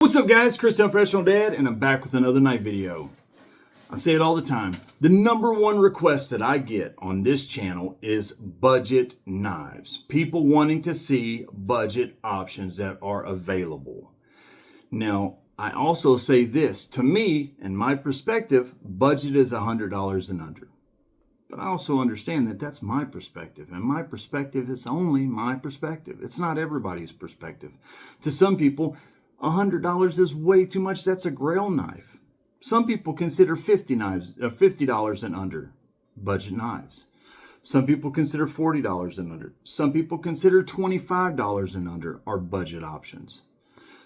What's up, guys? Chris, Professional Dad, and I'm back with another knife video. I say it all the time. The number one request that I get on this channel is budget knives. People wanting to see budget options that are available. Now, I also say this. To me, in my perspective, budget is $100 and under. But I also understand that that's my perspective. And my perspective is only my perspective. It's not everybody's perspective. To some people, $100 is way too much. That's a Grail knife. Some people consider $50 and under budget knives. Some people consider $40 and under. Some people consider $25 and under are budget options.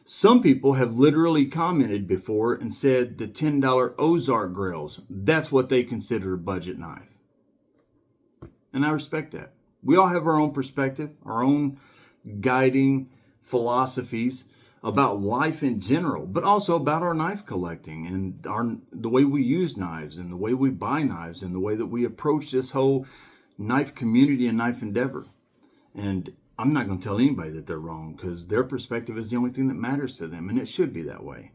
Some people have literally commented before and said the $10 Ozark Grails, that's what they consider a budget knife. And I respect that. We all have our own perspective, our own guiding philosophies about life in general, but also about our knife collecting and the way we use knives and the way we buy knives and the way that we approach this whole knife community and knife endeavor. And I'm not going to tell anybody that they're wrong, because their perspective is the only thing that matters to them, and it should be that way.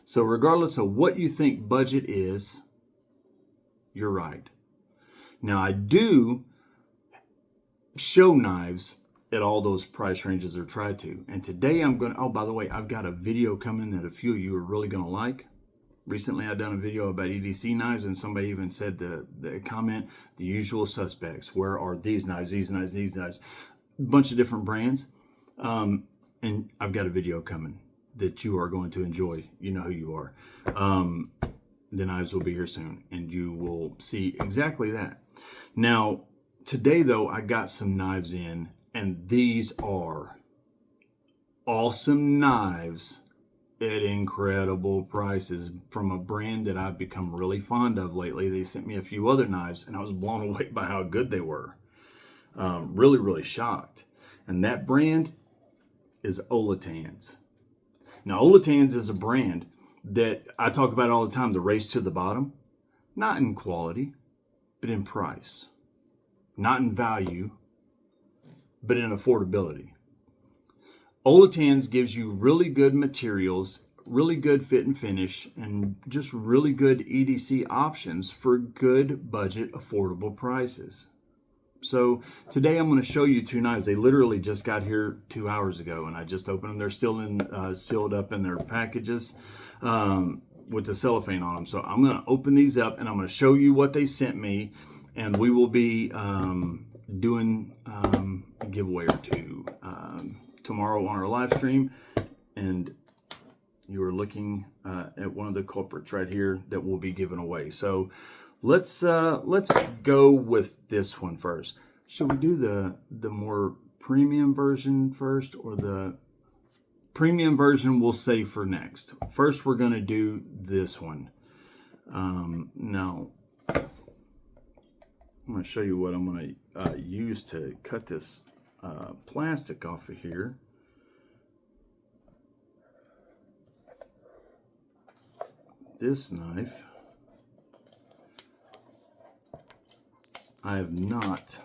So regardless of what you think budget is, you're right. Now, I do show knives at all those price ranges, or try to. And today I'm going to, oh, by the way, I've got a video coming that a few of you are really going to like. Recently, I've done a video about EDC knives, and somebody even said the comment, the usual suspects. Where are these knives, these knives, these knives? A bunch of different brands. And I've got a video coming that you are going to enjoy. You know who you are. The knives will be here soon, and you will see exactly that. Now, today, though, I got some knives in, and these are awesome knives at incredible prices from a brand that I've become really fond of lately. They sent me a few other knives, and I was blown away by how good they were. Really, really shocked. And that brand is Olans. Now, Olans is a brand that I talk about all the time, the race to the bottom, not in quality, but in price, not in value, but in affordability. Olans gives you really good materials, really good fit and finish, and just really good EDC options for good budget, affordable prices. So today I'm going to show you two knives. They literally just got here 2 hours ago, and I just opened them. They're still sealed up in their packages with the cellophane on them. So I'm going to open these up, and I'm going to show you what they sent me, and we will be doing a giveaway or two tomorrow on our live stream. And you are looking at one of the culprits right here that will be given away. So let's go with this one first. Should we do the more premium version first, or the premium version we'll save for next? First, we're going to do this one. Now, I'm going to show you what I'm going to use to cut this plastic off of here. This knife, I have not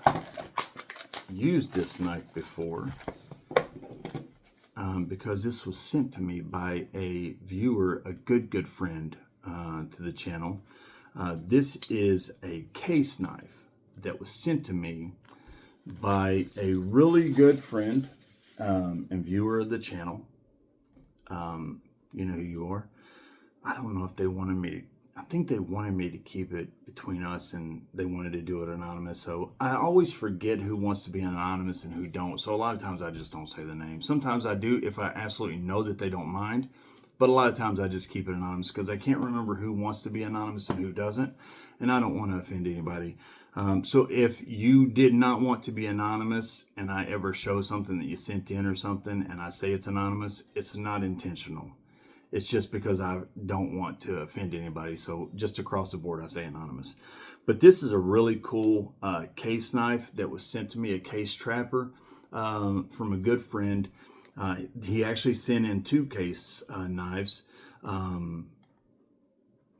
used this knife before because this was sent to me by a viewer, a good friend to the channel. This is a case knife that was sent to me by a really good friend and viewer of the channel. You know who you are. I don't know if they wanted me to, I think they wanted me to keep it between us, and they wanted to do it anonymous. So I always forget who wants to be anonymous and who don't. So a lot of times I just don't say the name. Sometimes I do if I absolutely know that they don't mind. But a lot of times I just keep it anonymous because I can't remember who wants to be anonymous and who doesn't. And I don't want to offend anybody. So if you did not want to be anonymous, and I ever show something that you sent in or something and I say it's anonymous, it's not intentional. It's just because I don't want to offend anybody. So just across the board, I say anonymous. But this is a really cool case knife that was sent to me, a case trapper from a good friend. He actually sent in two case knives.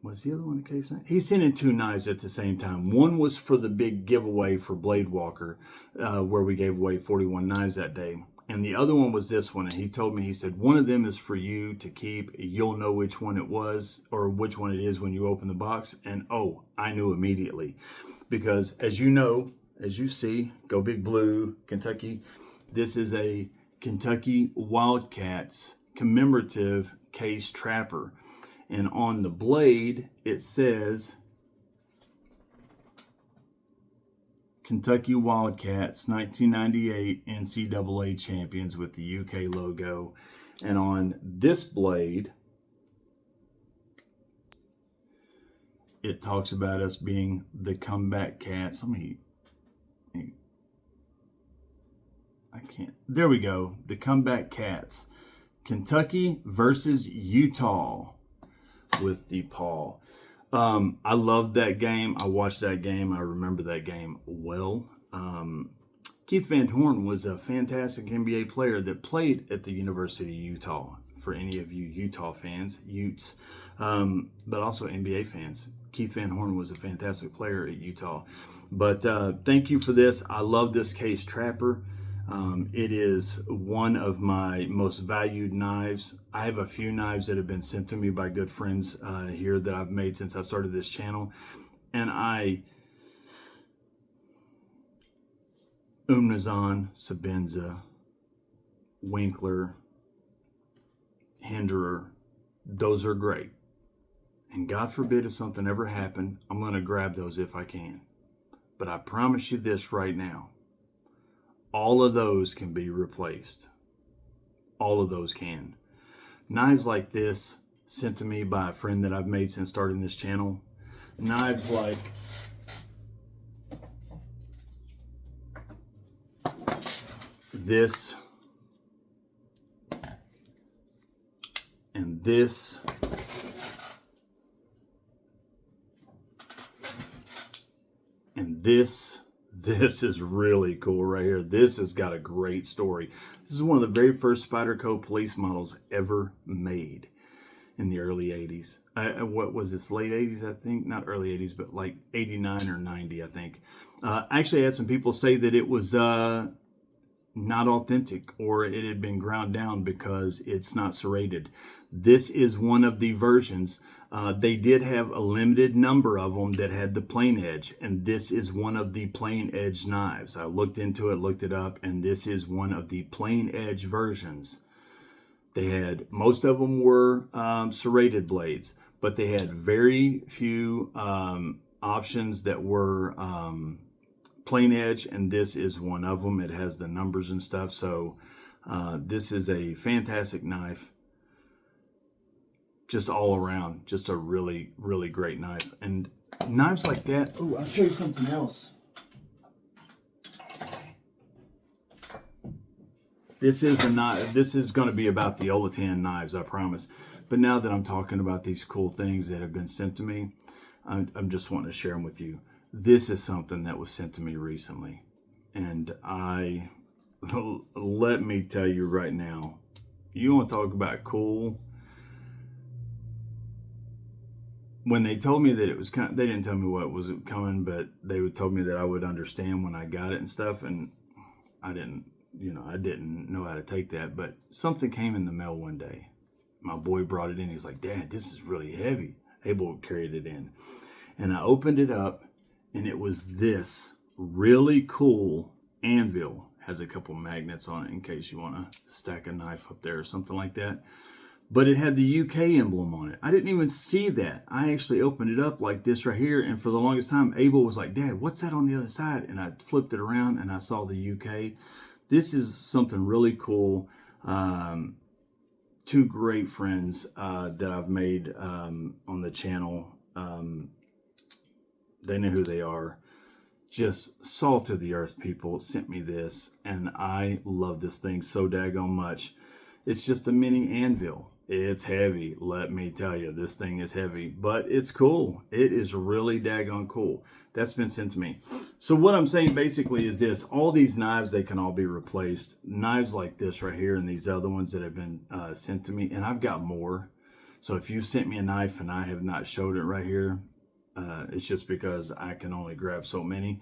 Was the other one a case knife? He sent in two knives at the same time. One was for the big giveaway for Blade Walker, where we gave away 41 knives that day. And the other one was this one. And he told me, he said, one of them is for you to keep. You'll know which one it was or which one it is when you open the box. And oh, I knew immediately. Because as you know, as you see, Go Big Blue, Kentucky, this is a Kentucky Wildcats commemorative case trapper. And on the blade, it says Kentucky Wildcats 1998 NCAA champions with the UK logo. And on this blade, it talks about us being the comeback cats. There we go. The comeback cats. Kentucky versus Utah with the paw. I loved that game. I watched that game. I remember that game well. Keith Van Horn was a fantastic NBA player that played at the University of Utah. For any of you Utah fans, Utes, but also NBA fans. Keith Van Horn was a fantastic player at Utah. But thank you for this. I love this case trapper. It is one of my most valued knives. I have a few knives that have been sent to me by good friends here that I've made since I started this channel. And Umnazan, Sabenza, Winkler, Hinderer, those are great. And God forbid if something ever happened, I'm going to grab those if I can. But I promise you this right now. All of those can be replaced. All of those can. Knives like this, sent to me by a friend that I've made since starting this channel. Knives like this and this. And this is really cool right here. This has got a great story. This is one of the very first Spyderco police models ever made in the early 80s. What was this, late 80s, I think? Not early 80s, but like 89 or 90, I think. Actually, I had some people say that it was not authentic or it had been ground down because it's not serrated. This is one of the versions. They did have a limited number of them that had the plain edge, and this is one of the plain edge knives. I looked into it, looked it up, and this is one of the plain edge versions. They had, most of them were serrated blades, but they had very few options that were plain edge, and this is one of them. It has the numbers and stuff. So this is a fantastic knife, just all around, just a really, really great knife. And knives like that. Oh, I'll show you something else. This is a knife. This is going to be about the Olans knives, I promise. But now that I'm talking about these cool things that have been sent to me, I'm just wanting to share them with you. This is something that was sent to me recently, and let me tell you right now, you want to talk about cool. When they told me that it was coming, they didn't tell me what was coming, but they told me that I would understand when I got it and stuff, and I didn't know how to take that. But something came in the mail one day. My boy brought it in. He was like, "Dad, this is really heavy." Abel carried it in, and I opened it up. And it was this really cool anvil. Has a couple magnets on it in case you want to stack a knife up there or something like that. But it had the UK emblem on it. I didn't even see that. I actually opened it up like this right here. And for the longest time, Abel was like, "Dad, what's that on the other side?" And I flipped it around and I saw the UK. This is something really cool. Two great friends that I've made on the channel. They know who they are. Just salt of the earth people sent me this, and I love this thing so daggone much. It's just a mini anvil. It's heavy, let me tell you. This thing is heavy, but it's cool. It is really daggone cool. That's been sent to me. So what I'm saying basically is this. All these knives, they can all be replaced. Knives like this right here and these other ones that have been sent to me, and I've got more. So if you've sent me a knife and I have not showed it right here, It's just because I can only grab so many.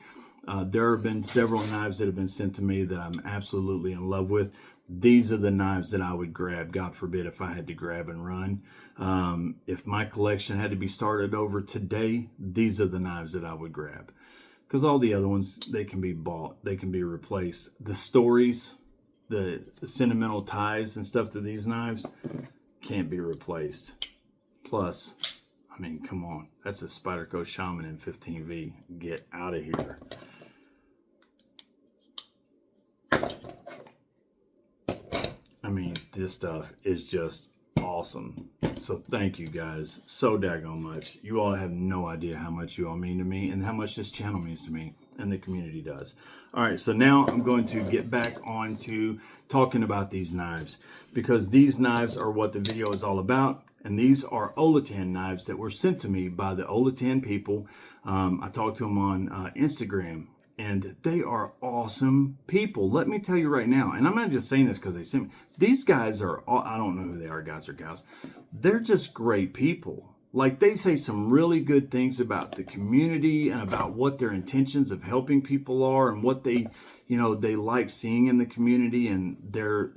There have been several knives that have been sent to me that I'm absolutely in love with. These are the knives that I would grab, God forbid, if I had to grab and run. If my collection had to be started over today, these are the knives that I would grab. Because all the other ones, they can be bought, they can be replaced. The stories, the sentimental ties and stuff to these knives can't be replaced. Plus, I mean, come on. That's a Spyderco Shaman in 15V. Get out of here. I mean, this stuff is just awesome. So thank you guys so daggone much. You all have no idea how much you all mean to me and how much this channel means to me and the community does. All right, so now I'm going to get back on to talking about these knives, because these knives are what the video is all about. And these are Olans knives that were sent to me by the Olans people. I talked to them on Instagram, and they are awesome people. Let me tell you right now, and I'm not just saying this because they sent me. These guys are, I don't know who they are, guys or gals. They're just great people. Like, they say some really good things about the community and about what their intentions of helping people are and what they, they like seeing in the community, and they're,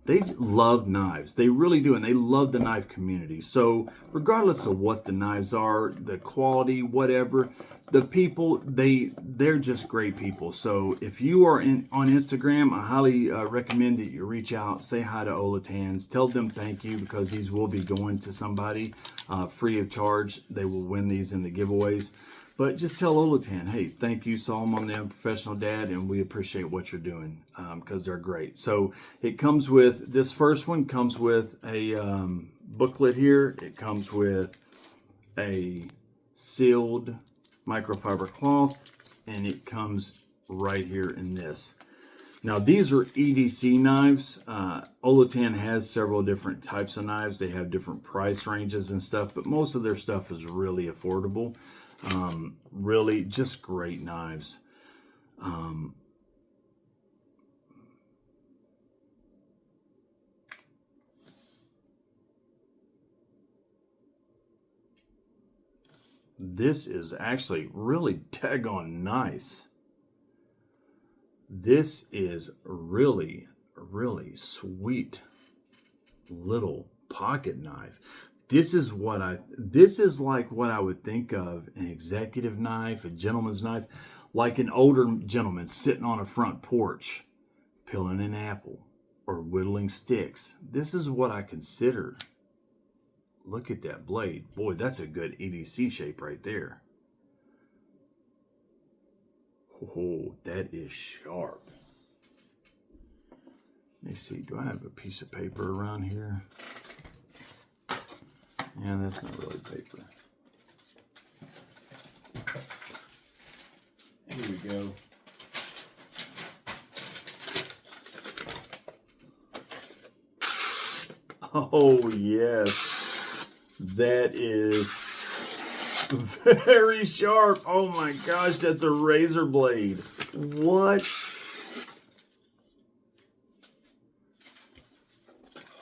they love knives. They really do, and they love the knife community. So regardless of what the knives are, the quality, whatever, the people, they're just great people. So if you are on Instagram, I highly recommend that you reach out, say hi to Olans, tell them thank you, because these will be going to somebody free of charge. They will win these in the giveaways. But just tell Olans, hey, thank you, saw them on the Unprofessional Dad, and we appreciate what you're doing, because they're great. So it comes with, this first one comes with a booklet here. It comes with a sealed microfiber cloth, and it comes right here in this. Now, these are EDC knives. Olans has several different types of knives. They have different price ranges and stuff, but most of their stuff is really affordable. Really just great knives. This is actually really daggone nice. This is really, really sweet little pocket knife. This is like what I would think of an executive knife, a gentleman's knife, like an older gentleman sitting on a front porch, peeling an apple or whittling sticks. This is what I consider. Look at that blade. Boy, that's a good EDC shape right there. Oh, that is sharp. Let me see, do I have a piece of paper around here? Yeah, that's not really paper. Here we go. Oh, yes. That is very sharp. Oh my gosh, that's a razor blade. What?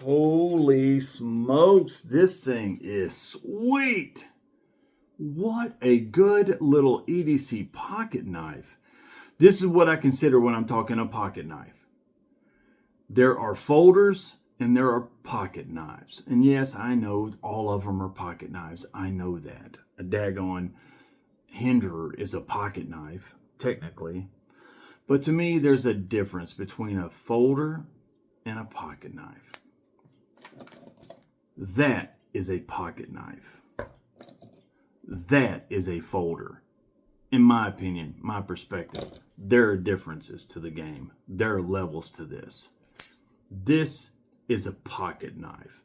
Holy smokes, this thing is sweet. What a good little EDC pocket knife. This is what I consider when I'm talking a pocket knife. There are folders and there are pocket knives. And yes, I know all of them are pocket knives. I know that. A daggone Hinderer is a pocket knife, technically. But to me, there's a difference between a folder and a pocket knife. That is a pocket knife. That is a folder. In my opinion, my perspective, there are differences to the game. There are levels to this. This is a pocket knife.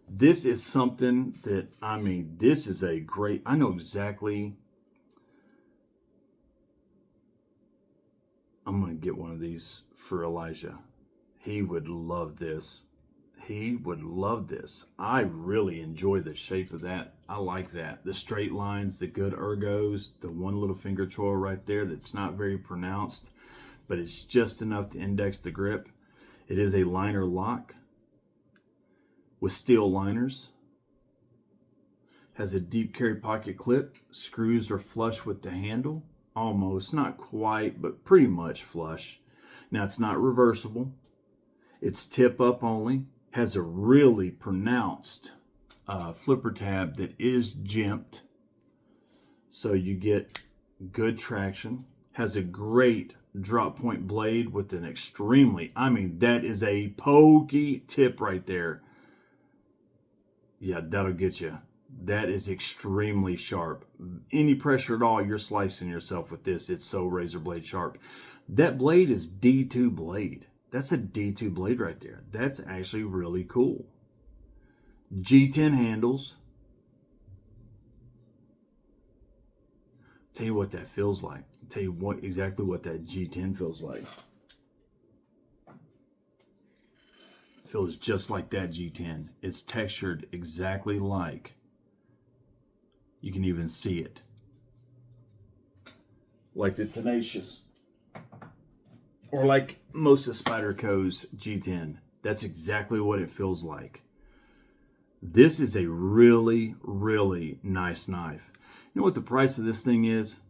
This is something that, I mean, this is a great, I know exactly. I'm going to get one of these for Elijah. He would love this. He would love this. I really enjoy the shape of that. I like that. The straight lines, the good ergos, the one little finger choil right there that's not very pronounced, but it's just enough to index the grip. It is a liner lock with steel liners. Has a deep carry pocket clip. Screws are flush with the handle. Almost, not quite, but pretty much flush. Now it's not reversible. It's tip up only. Has a really pronounced flipper tab that is jimped, so you get good traction. Has a great drop point blade with an extremely, I mean, that is a pokey tip right there. Yeah, that'll get you. That is extremely sharp. Any pressure at all, you're slicing yourself with this. It's so razor blade sharp. That blade is D2 blade. That's a D2 blade right there. That's actually really cool. G10 handles. Tell you what that feels like. Tell you exactly what that G10 feels like. Feels just like that G10. It's textured exactly like. You can even see it. Like the Tenacious. Or like most of Spyderco's G10. That's exactly what it feels like. This is a really, really nice knife. You know what the price of this thing is?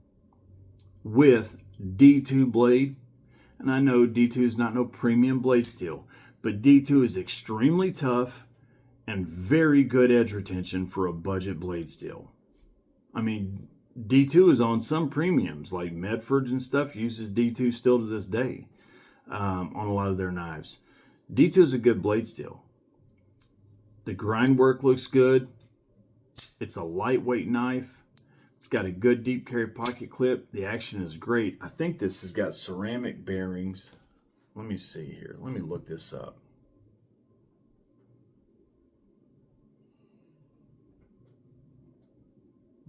With D2 blade. And I know D2 is not no premium blade steel. But D2 is extremely tough and very good edge retention for a budget blade steel. I mean, D2 is on some premiums, like Medford's and stuff uses D2 still to this day on a lot of their knives. D2 is a good blade steel. The grind work looks good. It's a lightweight knife. It's got a good deep carry pocket clip. The action is great. I think this has got ceramic bearings. Let me see here. Let me look this up.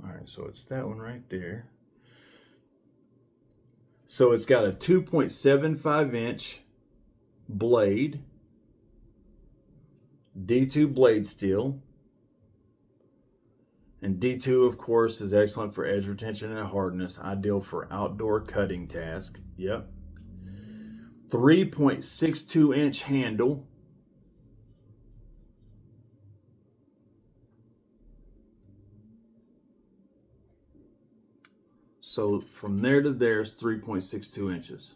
All right, so it's that one right there. So it's got a 2.75 inch blade, D2 blade steel. And D2, of course, is excellent for edge retention and hardness, ideal for outdoor cutting task. Yep. 3.62 inch handle. So from there to there is 3.62 inches.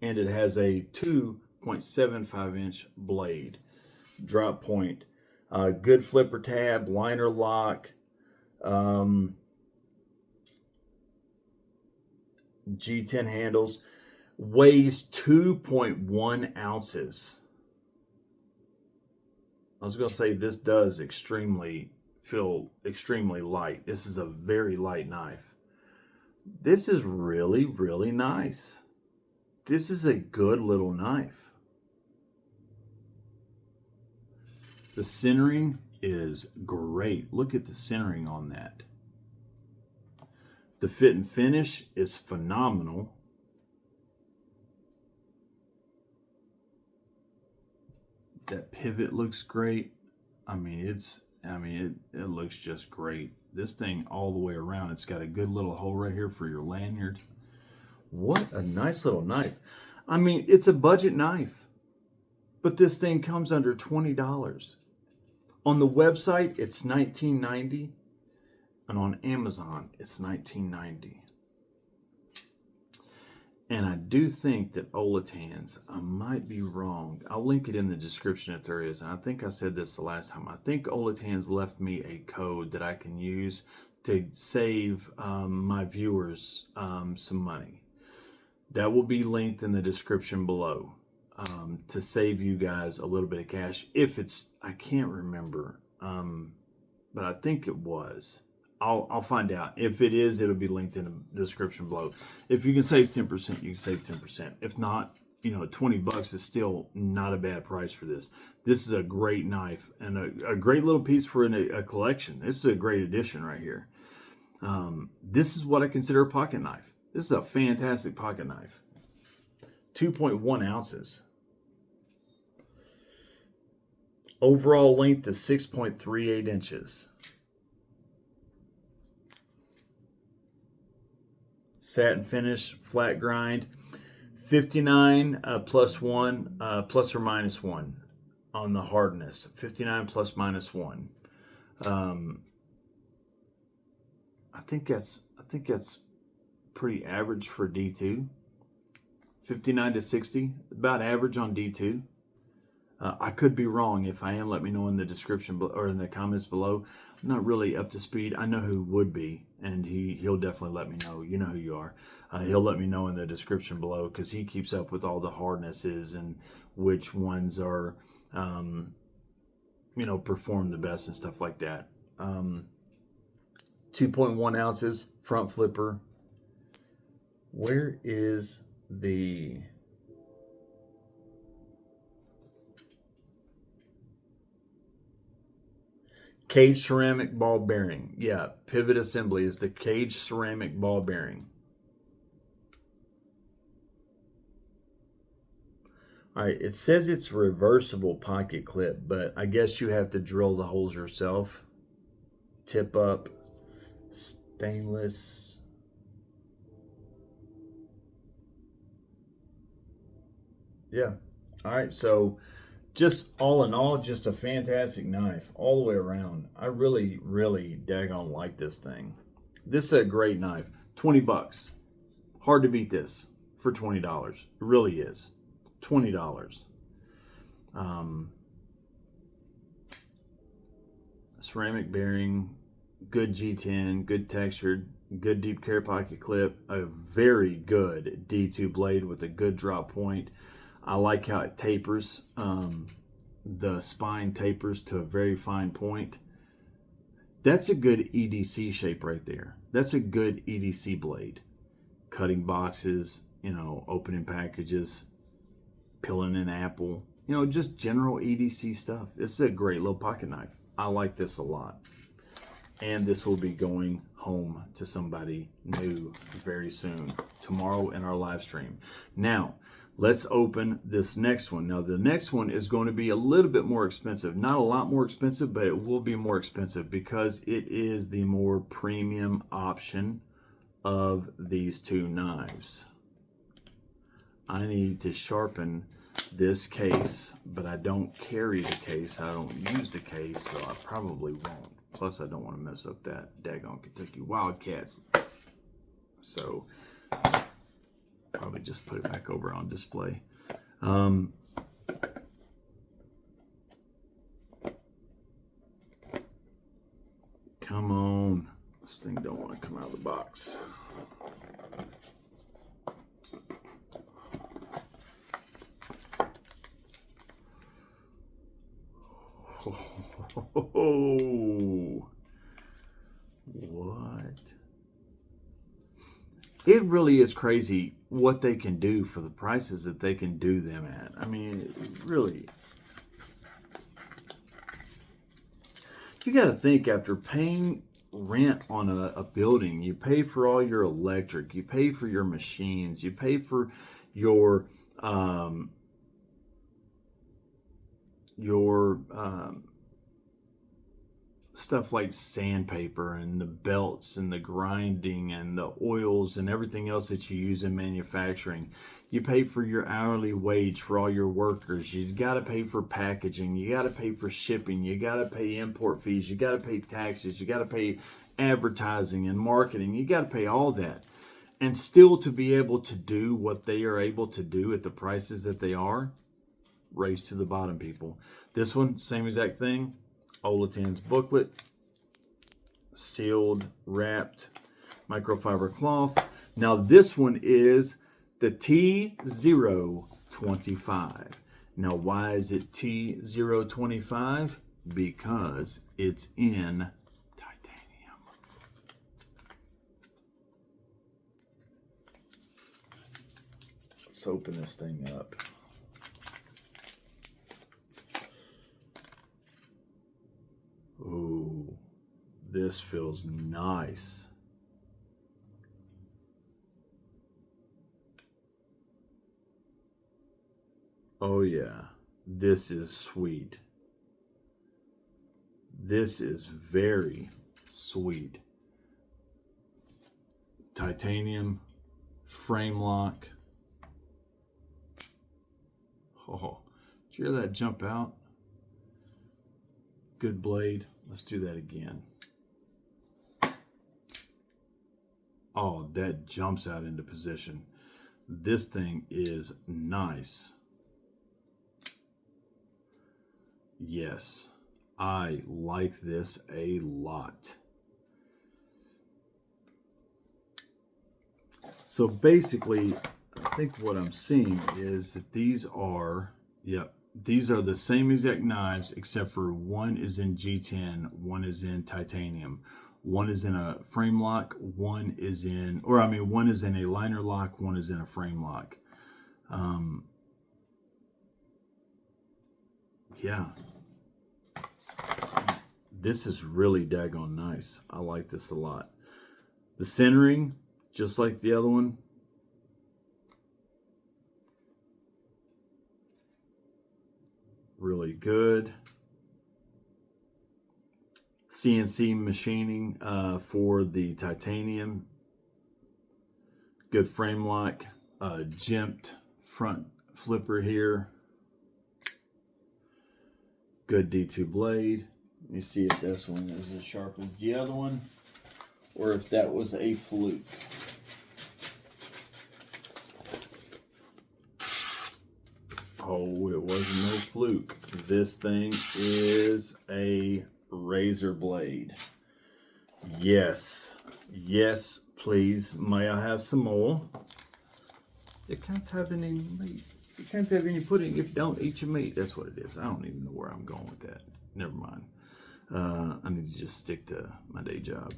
And it has a 2.75 inch blade. Drop point. Good flipper tab, liner lock. G10 handles. Weighs 2.1 ounces. I was going to say this does feel extremely light. This is a very light knife. This is really, really nice. This is a good little knife. The centering is great. Look at the centering on that. The fit and finish is phenomenal. That pivot looks great. It looks just great. This thing all the way around, it's got a good little hole right here for your lanyard. What a nice little knife. I mean, it's a budget knife, but this thing comes under $20. On the website, it's $19.90, and on Amazon, it's $19.90. And I do think that Olans, I might be wrong. I'll link it in the description if there is. And I think I said this the last time. I think Olans left me a code that I can use to save my viewers some money. That will be linked in the description below to save you guys a little bit of cash. If it's, I can't remember, but I think it was. I'll find out. If it is, it'll be linked in the description below. If you can save 10%, you can save 10%. If not, $20 is still not a bad price for this. This is a great knife and a great little piece for a collection. This is a great addition right here. This is what I consider a pocket knife. This is a fantastic pocket knife. 2.1 ounces. Overall length is 6.38 inches. Satin finish, flat grind, 59 plus 1, plus or minus 1 on the hardness. 59 plus minus 1. I think that's pretty average for D2. 59 to 60, about average on D2. I could be wrong. If I am, let me know in the description or in the comments below. I'm not really up to speed. I know who would be, and he'll definitely let me know. You know who you are. He'll let me know in the description below because he keeps up with all the hardnesses and which ones are, perform the best and stuff like that. 2.1 ounces front flipper. Where is the cage ceramic ball bearing? Yeah, pivot assembly is the cage ceramic ball bearing. All right, it says it's reversible pocket clip, but I guess you have to drill the holes yourself. Tip up, stainless. Yeah. All right, so just all in all, just a fantastic knife all the way around. I really, really daggone like this thing. This is a great knife. 20 bucks. Hard to beat this for $20. It really is. $20. Ceramic bearing, good G10, good textured, good deep carry pocket clip, a very good D2 blade with a good drop point. I like how it tapers. The spine tapers to a very fine point. That's a good EDC shape right there. That's a good EDC blade. Cutting boxes, opening packages, peeling an apple, just general EDC stuff. This is a great little pocket knife. I like this a lot. And this will be going home to somebody new very soon, tomorrow in our live stream. Now, let's open this next one. Now, the next one is going to be a little bit more expensive. Not a lot more expensive, but it will be more expensive because it is the more premium option of these two knives. I need to sharpen this case, but I don't carry the case. I don't use the case, so I probably won't. Plus, I don't want to mess up that daggone Kentucky Wildcats. So, probably just put it back over on display. Come on. This thing don't want to come out of the box. Oh, what? It really is crazy what they can do for the prices that they can do them at. I mean, really. You got to think, after paying rent on a building, you pay for all your electric, you pay for your machines, you pay for your stuff like sandpaper and the belts and the grinding and the oils and everything else that you use in manufacturing. You pay for your hourly wage for all your workers. You got to pay for packaging. You got to pay for shipping. You got to pay import fees. You got to pay taxes. You got to pay advertising and marketing. You got to pay all that. And still to be able to do what they are able to do at the prices that they are, race to the bottom, people. This one, same exact thing. Olans booklet, sealed, wrapped, microfiber cloth. Now this one is the T025. Now why is it T025? Because it's in titanium. Let's open this thing up. Ooh, this feels nice. Oh yeah, this is sweet. This is very sweet. Titanium, frame lock. Oh, did you hear that jump out? Good blade. Let's do that again. Oh, that jumps out into position. This thing is nice. Yes, I like this a lot. So basically, I think what I'm seeing is that these are, these are the same exact knives, except for one is in G10, one is in titanium. One is in a frame lock, one is in, one is in a liner lock, one is in a frame lock. Yeah. This is really daggone nice. I like this a lot. The centering, just like the other one. Really good. CNC machining for the titanium. Good frame lock. Jimped front flipper here. Good D2 blade. Let me see if this one is as sharp as the other one, or if that was a fluke. Oh, it was no fluke. This thing is a razor blade. Yes. Yes, please. May I have some more? You can't have any meat. You can't have any pudding if you don't eat your meat. That's what it is. I don't even know where I'm going with that. Never mind. I need to just stick to my day job.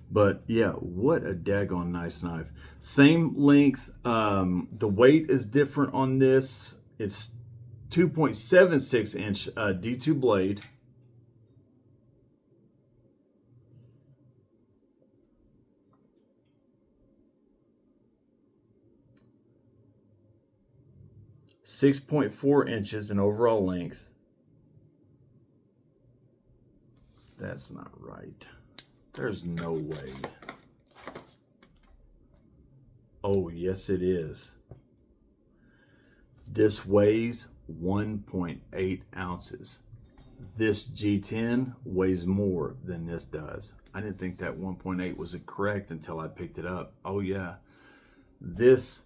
But yeah, what a daggone nice knife. Same length. The weight is different on this. It's 2.76 inch D2 blade. .4 inches in overall length. That's not right. There's no way. Oh, yes it is. This weighs 1.8 ounces. This G10 weighs more than this does. I didn't think that 1.8 was correct until I picked it up. Oh yeah. This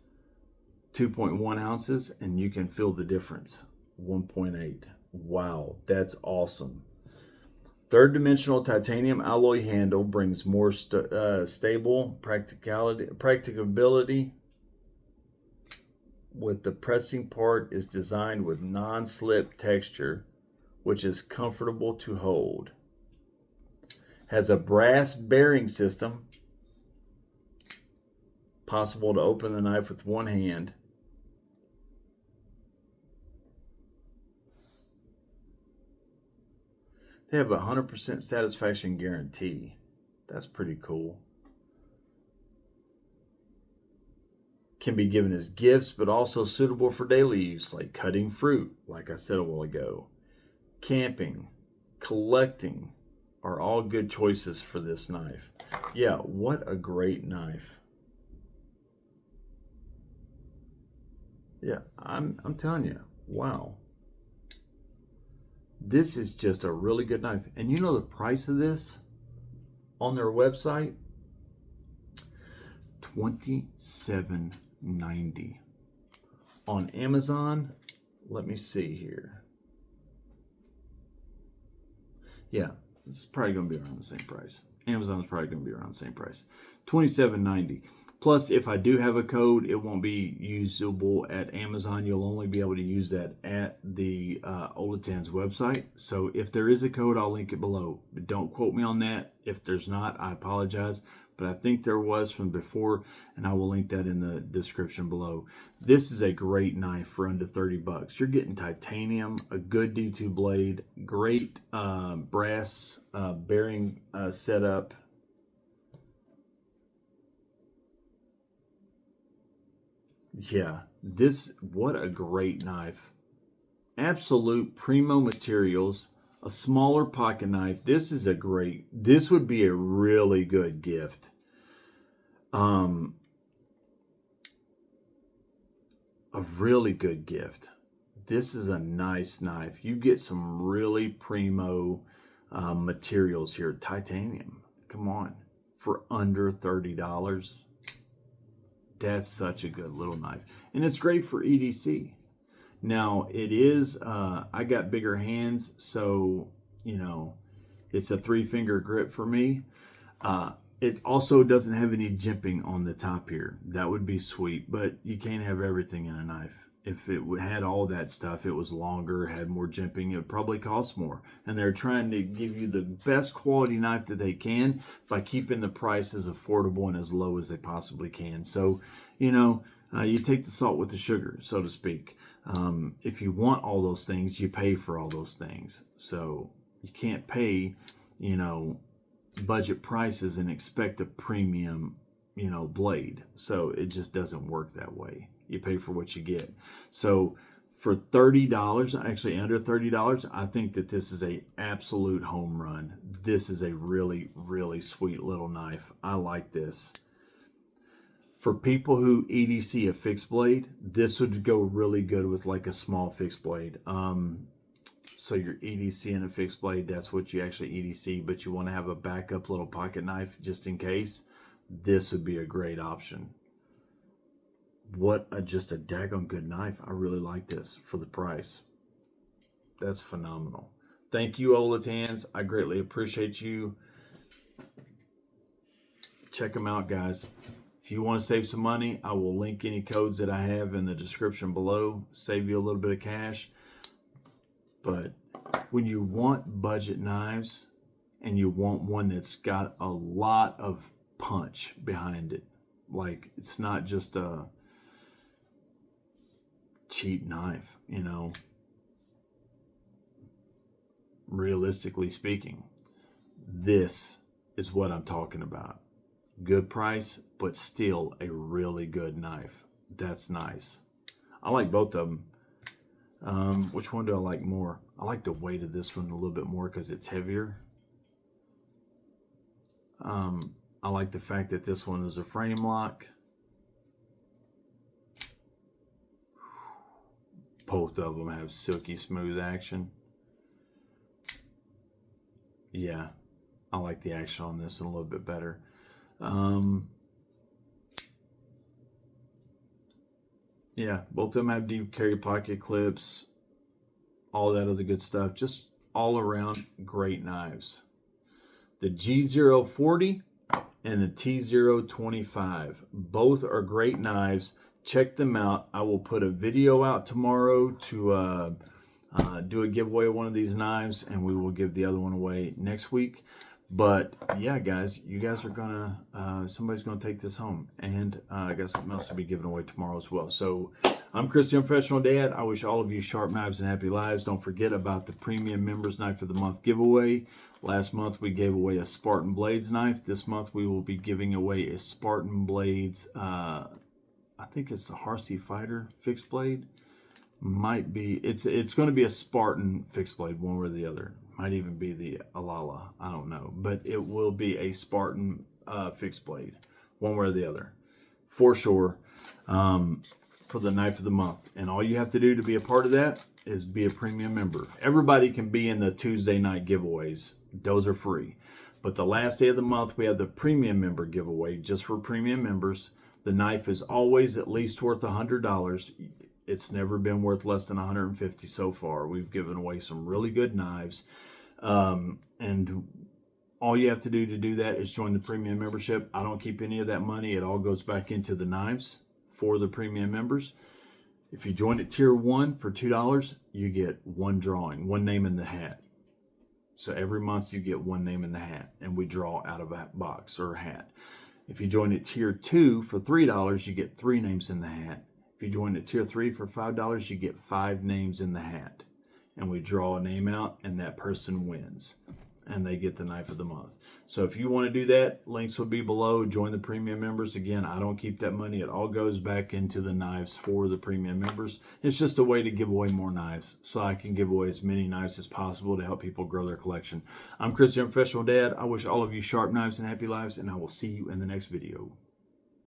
2.1 ounces, and you can feel the difference. 1.8. Wow, that's awesome. Third dimensional titanium alloy handle brings more stable practicability. With the pressing part is designed with non-slip texture, which is comfortable to hold. Has a brass bearing system, possible to open the knife with one hand. They have a 100% satisfaction guarantee. That's pretty cool. Can be given as gifts, but also suitable for daily use, like cutting fruit, like I said a while ago. Camping, collecting are all good choices for this knife. Yeah, what a great knife. Yeah, I'm telling you, wow. This is just a really good knife. And you know the price of this on their website? $27.90. On Amazon, let me see here. Yeah, it's probably going to be around the same price. Amazon's probably going to be around the same price. $27.90. Plus, if I do have a code, it won't be usable at Amazon. You'll only be able to use that at the Olans website. So if there is a code, I'll link it below. But don't quote me on that. If there's not, I apologize. But I think there was from before, and I will link that in the description below. This is a great knife for under 30 bucks. You're getting titanium, a good D2 blade, great brass bearing setup. Yeah, what a great knife. Absolute primo materials, a smaller pocket knife. This would be a really good gift. A really good gift. This is a nice knife. You get some really primo materials here. Titanium, come on, for under $30. That's such a good little knife. And it's great for EDC. Now, it is, I got bigger hands, so, you know, it's a 3-finger grip for me. It also doesn't have any jimping on the top here. That would be sweet, but you can't have everything in a knife. If it had all that stuff, it was longer, had more jimping, it would probably cost more. And they're trying to give you the best quality knife that they can by keeping the price as affordable and as low as they possibly can. So, you know, you take the salt with the sugar, so to speak. If you want all those things, you pay for all those things. So you can't pay, you know, budget prices and expect a premium, you know, blade. So it just doesn't work that way. You pay for what you get. So for $30, actually under $30, I think that this is a absolute home run. This is a really, really sweet little knife. I like this. For people who EDC a fixed blade, this would go really good with like a small fixed blade. So you're EDCing a fixed blade, that's what you actually EDC, but you want to have a backup little pocket knife just in case. This would be a great option. Just a daggone good knife. I really like this for the price. That's phenomenal. Thank you, Olans. I greatly appreciate you. Check them out, guys. If you want to save some money, I will link any codes that I have in the description below. Save you a little bit of cash. But when you want budget knives and you want one that's got a lot of punch behind it, like it's not just a cheap knife, you know, realistically speaking, this is what I'm talking about. Good price, but still a really good knife. That's nice. I like both of them. Which one do I like more? I like the weight of this one a little bit more because it's heavier. I like the fact that this one is a frame lock. Both of them have silky smooth action. Yeah, I like the action on this one a little bit better. Yeah, both of them have deep carry pocket clips, all that other good stuff. Just all around great knives. The G040 and the T025, both are great knives. Check them out. I will put a video out tomorrow to do a giveaway of one of these knives, and we will give the other one away next week. But yeah, guys, you guys are gonna, somebody's gonna take this home, and I got something else to be given away tomorrow as well. So I'm Chris, the Unprofessional Dad. I wish all of you sharp knives and happy lives. Don't forget about the Premium Members Knife of the Month giveaway. Last month we gave away a Spartan Blades knife. This month we will be giving away a Spartan Blades, I think it's the Harsey Fighter fixed blade. Might be, it's going to be a Spartan fixed blade, one way or the other. Might even be the Alala, I don't know. But it will be a Spartan fixed blade, one way or the other, for sure, for the Knife of the Month. And all you have to do to be a part of that is be a premium member. Everybody can be in the Tuesday night giveaways. Those are free. But the last day of the month, we have the premium member giveaway just for premium members. The knife is always at least worth $100. It's never been worth less than $150 so far. We've given away some really good knives. And all you have to do that is join the premium membership. I don't keep any of that money. It all goes back into the knives for the premium members. If you join at tier 1 for $2, you get one drawing, one name in the hat. So every month you get one name in the hat, and we draw out of a box or a hat. If you join at tier 2 for $3, you get 3 names in the hat. If you join at tier 3 for $5, you get 5 names in the hat. And we draw a name out, and that person wins. And they get the Knife of the Month. So if you want to do that, links will be below. Join the premium members. Again, I don't keep that money. It all goes back into the knives for the premium members. It's just a way to give away more knives, so I can give away as many knives as possible to help people grow their collection. I'm Chris, the Unprofessional Dad. I wish all of you sharp knives and happy lives, and I will see you in the next video.